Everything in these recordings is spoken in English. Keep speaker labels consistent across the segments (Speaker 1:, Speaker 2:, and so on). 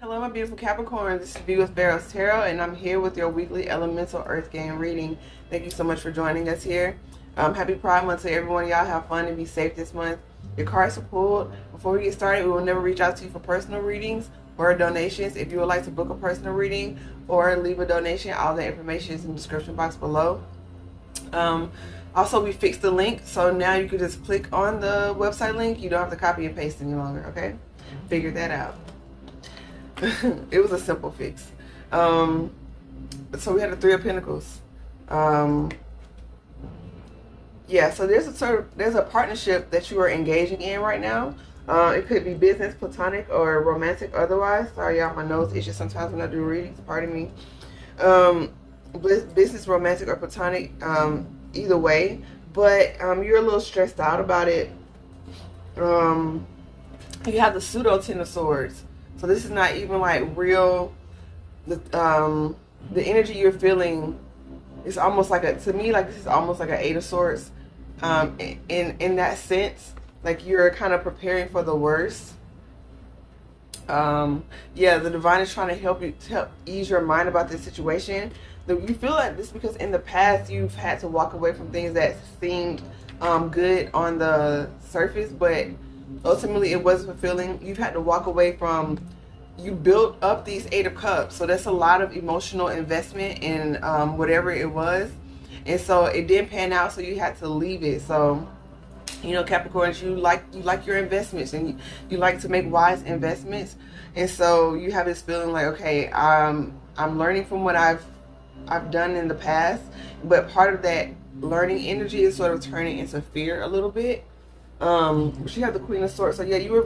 Speaker 1: Hello, my beautiful Capricorn. This is V with PharaohsTarot, and I'm here with your weekly elemental earth game reading. Thank you so much for joining us here. Happy Pride Month to everyone. Y'all have fun and be safe this month. Your cards are pulled. Before we get started, we will never reach out to you for personal readings or donations. If you would like to book a personal reading or leave a donation, all the information is in the description box below. Also, we fixed the link, so now you can just click on the website link. You don't have to copy and paste any longer, okay? Figured that out. It was a simple fix. So we had the Three of Pentacles. Yeah, so there's a partnership that you are engaging in right now. It could be business, platonic, or romantic otherwise. Sorry, y'all, my nose itches sometimes when I do readings. Pardon me. Business, romantic, or platonic, either way. But you're a little stressed out about it. You have the pseudo Ten of Swords. So this is not even like real. The energy you're feeling is almost like this is almost like an Eight of Swords. In that sense, like you're kind of preparing for the worst. Yeah, the divine is trying to help ease your mind about this situation. You feel like this because in the past you've had to walk away from things that seemed good on the surface, but ultimately it wasn't fulfilling. You've had to walk away from, you built up these Eight of Cups, so that's a lot of emotional investment in whatever it was, and so it didn't pan out, so you had to leave it. So you know, Capricorns, you like your investments, and you like to make wise investments, and so you have this feeling like, okay, I'm learning from what I've done in the past, but part of that learning energy is sort of turning into fear a little bit. She had the Queen of Swords. So yeah, you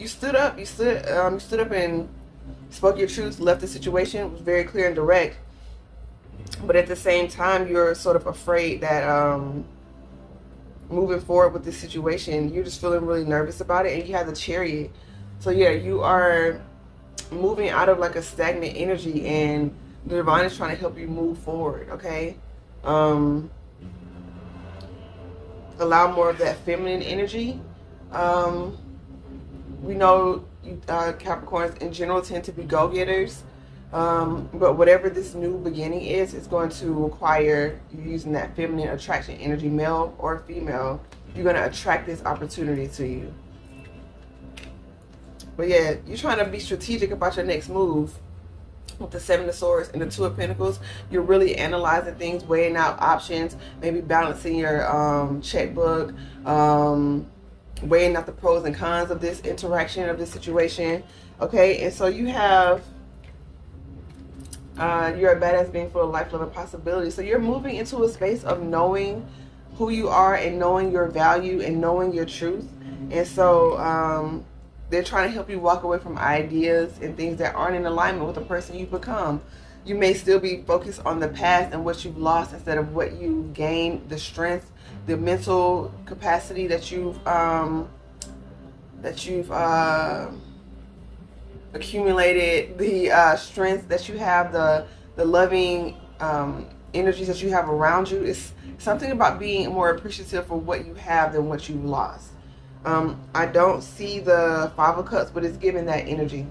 Speaker 1: stood up and spoke your truth, left the situation, was very clear and direct. But at the same time, you're sort of afraid that moving forward with this situation, you're just feeling really nervous about it, and you have the Chariot. So yeah, you are moving out of like a stagnant energy, and the divine is trying to help you move forward, okay? Allow more of that feminine energy. We know Capricorns in general tend to be go-getters, but whatever this new beginning is, it's going to require you using that feminine attraction energy, male or female. You're going to attract this opportunity to you. But yeah, you're trying to be strategic about your next move. With the Seven of Swords and the Two of Pentacles, you're really analyzing things, weighing out options, maybe balancing your checkbook, weighing out the pros and cons of this interaction, of this situation. Okay, and so you have you're a badass being full of life, love, and possibility. So you're moving into a space of knowing who you are and knowing your value and knowing your truth. And so they're trying to help you walk away from ideas and things that aren't in alignment with the person you've become. You may still be focused on the past and what you've lost instead of what you've gained, the strength, the mental capacity that you've accumulated, the strength that you have, the loving energies that you have around you. It's something about being more appreciative for what you have than what you've lost. I don't see the Five of Cups, but it's giving that energy.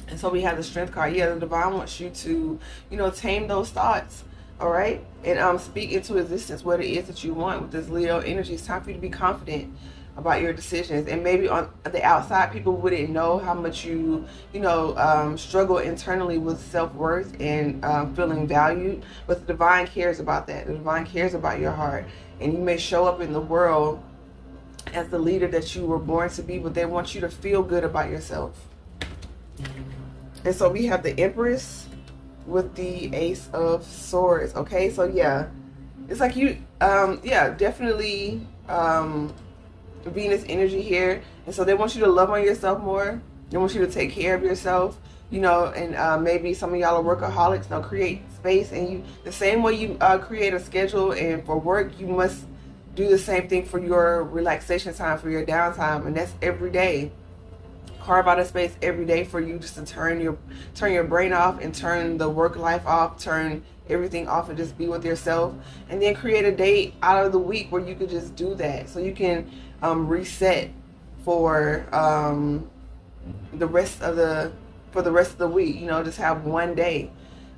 Speaker 1: And so we have the Strength card. Yeah, the divine wants you to, you know, tame those thoughts, all right? And speak into existence what it is that you want with this Leo energy. It's time for you to be confident about your decisions. And maybe on the outside, people wouldn't know how much you struggle internally with self-worth and feeling valued. But the divine cares about that. The divine cares about your heart. And you may show up in the world as the leader that you were born to be, but they want you to feel good about yourself. And so we have the Empress with the Ace of Swords. Okay, so yeah, it's like you definitely Venus energy here. And so they want you to love on yourself more. They want you to take care of yourself, you know, and maybe some of y'all are workaholics. Now create space, and the same way you create a schedule and for work, you must do the same thing for your relaxation time, for your downtime, and that's every day. Carve out a space every day for you just to turn your brain off and turn the work life off, turn everything off, and just be with yourself. And then create a day out of the week where you could just do that, so you can reset for the rest of the for the rest of the week. You know, just have one day.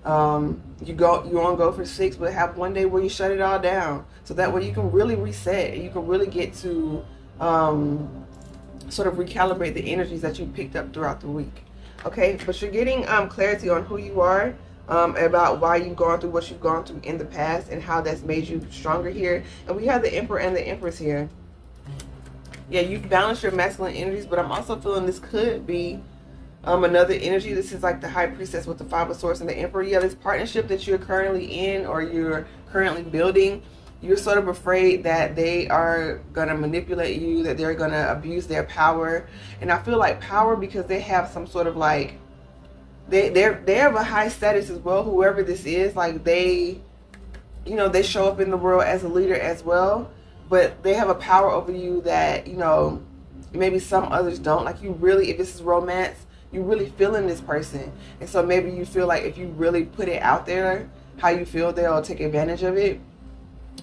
Speaker 1: You won't go for 6, but have one day where you shut it all down, so that way you can really reset and you can really get to sort of recalibrate the energies that you picked up throughout the week. Okay, but you're getting clarity on who you are, about why you've gone through what you've gone through in the past and how that's made you stronger here. And we have the Emperor and the Empress here. Yeah, you've balanced your masculine energies, but I'm also feeling this could be another energy. This is like the High Priestess with the 5 of Swords and the Emperor. Yeah, this partnership that you're currently in or you're currently building, you're sort of afraid that they are going to manipulate you, that they're going to abuse their power. And I feel like power because they have some sort of like, they have a high status as well, whoever this is. Like they, you know, they show up in the world as a leader as well, but they have a power over you that, you know, maybe some others don't. Like you really, if this is romance, you really feeling this person. And so maybe you feel like if you really put it out there, how you feel, they'll take advantage of it.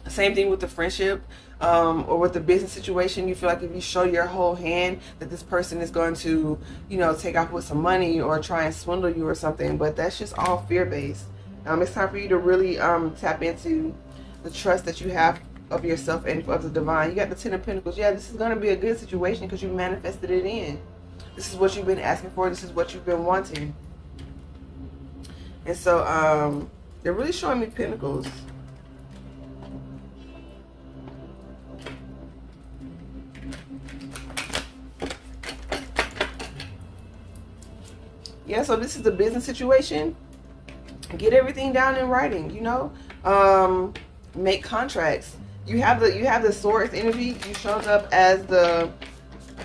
Speaker 1: Same thing with the friendship or with the business situation. You feel like if you show your whole hand that this person is going to, you know, take off with some money or try and swindle you or something. But that's just all fear-based. It's time for you to really tap into the trust that you have of yourself and of the divine. You got the 10 of Pentacles. Yeah, this is going to be a good situation because you manifested it in. This is what you've been asking for. This is what you've been wanting. And so they're really showing me Pentacles. Yeah, so this is the business situation. Get everything down in writing, you know. Make contracts. You have the Swords energy. You showed up as the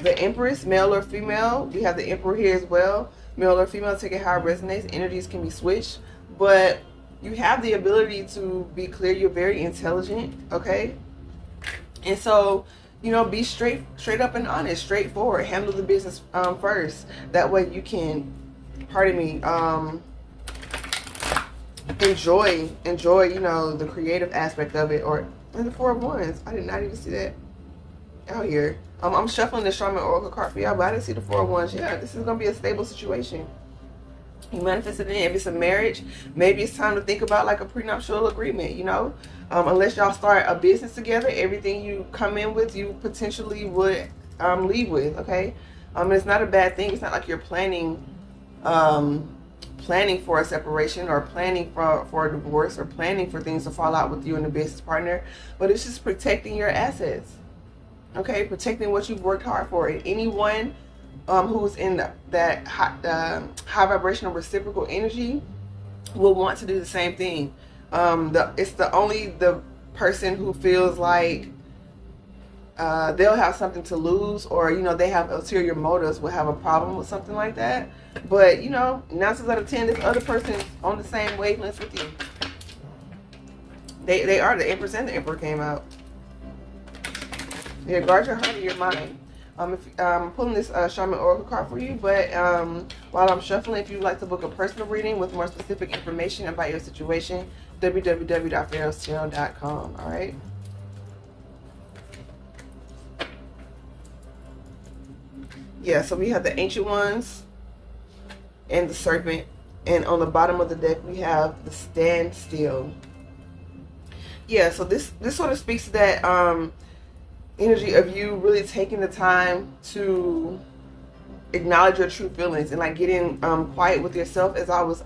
Speaker 1: Empress, male or female. We have the Emperor here as well. Male or female, take it how it resonates. Energies can be switched. But you have the ability to be clear. You're very intelligent, okay? And so, you know, be straight up and honest, straightforward. Handle the business first. That way you can, pardon me, enjoy, you know, the creative aspect of it. Or in the 4 of Wands. I did not even see that out here. I'm shuffling the Shaman Oracle card for y'all, but I didn't see the 4 of Wands. Yeah, this is going to be a stable situation. You manifested it in. If it's a marriage, maybe it's time to think about like a prenuptial agreement, you know. Unless y'all start a business together, everything you come in with, you potentially would leave with, okay? It's not a bad thing. It's not like you're planning for a separation or planning for a divorce or planning for things to fall out with you and a business partner, but it's just protecting your assets. Okay, protecting what you've worked hard for. And anyone who's in that high vibrational reciprocal energy will want to do the same thing. It's the person who feels like they'll have something to lose, or, you know, they have ulterior motives, will have a problem with something like that. But, you know, 9 times out of 10, this other person is on the same wavelength with you. They are. The Empress and the Emperor came out. Yeah, guard your heart and your mind. I'm pulling this Shaman Oracle card for you, but while I'm shuffling, if you'd like to book a personal reading with more specific information about your situation, www.PharaohsTarot.com. All right. Yeah, so we have the Ancient Ones and the Serpent, and on the bottom of the deck we have the Stand Still. Yeah, so this sort of speaks to that energy of you really taking the time to acknowledge your true feelings and like getting quiet with yourself, as I was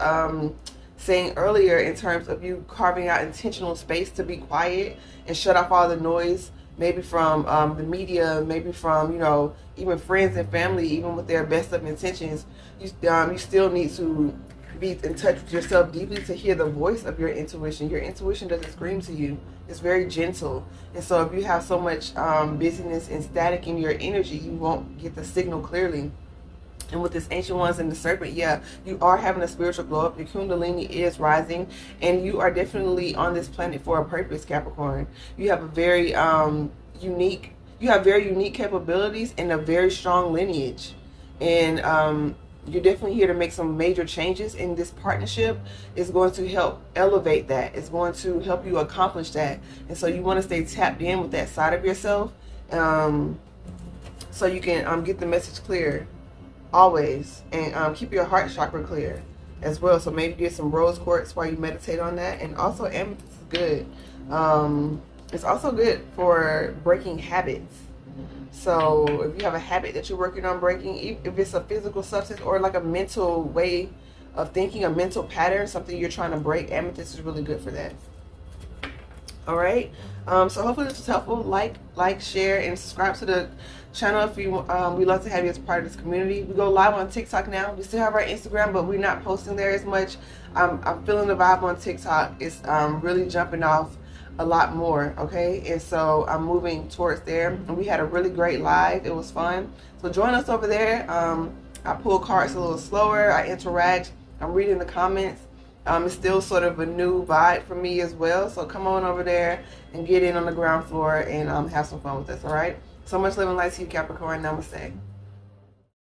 Speaker 1: saying earlier, in terms of you carving out intentional space to be quiet and shut off all the noise, maybe from the media, maybe from, you know, even friends and family, even with their best of intentions. You still need to be in touch with yourself deeply to hear the voice of your intuition. Your intuition doesn't scream to you. It's very gentle. And so if you have so much busyness and static in your energy, you won't get the signal clearly. And with this Ancient Ones and the Serpent, yeah, you are having a spiritual glow up. Your Kundalini is rising, and you are definitely on this planet for a purpose, Capricorn. You have a very unique capabilities and a very strong lineage. And you're definitely here to make some major changes, and this partnership is going to help elevate that. It's going to help you accomplish that. And so you want to stay tapped in with that side of yourself, so you can get the message clear. always. And keep your heart chakra clear as well. So maybe get some rose quartz while you meditate on that. And also amethyst is good. It's also good for breaking habits. So if you have a habit that you're working on breaking, if it's a physical substance or like a mental way of thinking, a mental pattern, something you're trying to break, amethyst is really good for that. All right. So hopefully this was helpful. Like, share, and subscribe to the channel if you. We love to have you as part of this community. We go live on TikTok now. We still have our Instagram, but we're not posting there as much. I'm feeling the vibe on TikTok. It's really jumping off a lot more. Okay, and so I'm moving towards there. And we had a really great live. It was fun. So join us over there. I pull cards a little slower. I interact. I'm reading the comments. It's still sort of a new vibe for me as well. So come on over there and get in on the ground floor and have some fun with us, all right? So much love and light to you, Capricorn. Namaste.